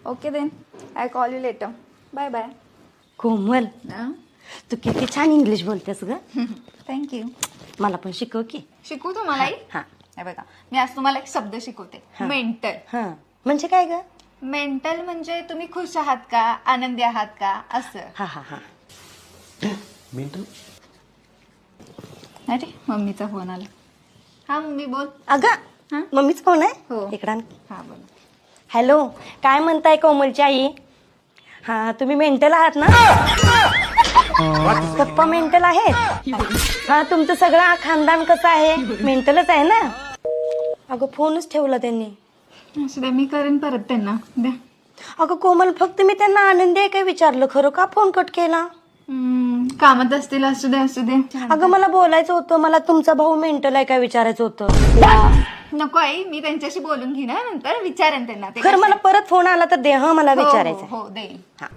Okay then I call you later. Bye bye. Komal तू किती छान इंग्लिश बोलतेस ग. थँक्यू. मला पण शिकव की. शिकू तुम्हालाही. हा हे बघा मी आज तुम्हाला एक शब्द शिकवते. मेंटल. हा म्हणजे काय ग. मेंटल म्हणजे तुम्ही खुश आहात का, आनंदी आहात का असं. हा हा हा. मेंटल. अरे मम्मीचा फोन आला. हा मम्मी बोल. अगं मम्मीच फोन आहे. हो. इकडं आण. हा बोल. हॅलो काय म्हणताय कोमलची आई. हा तुम्ही मेंटल आहात ना. पप्पा मेंटल आहेत. हा तुमचं सगळं खानदान कसं आहे. मेंटलच आहे ना. अगं फोनच ठेवला त्यांनी. असं द्या मी करेन परत त्यांना द्या. अगं कोमल फक्त मी त्यांना आनंदी आहे काय विचारलं. खरं का फोन कट केला. कामात असतील. असू दे असू दे. अगं मला बोलायचं होतं. मला तुमचा भाऊ मेंटल आहे काय विचारायचं होतं. नको आई मी त्यांच्याशी बोलून घेणार नंतर विचारेन त्यांना. ते खरं मला परत फोन आला तर दे. हा मला हो, हो, विचारायचं. हो देईन. हा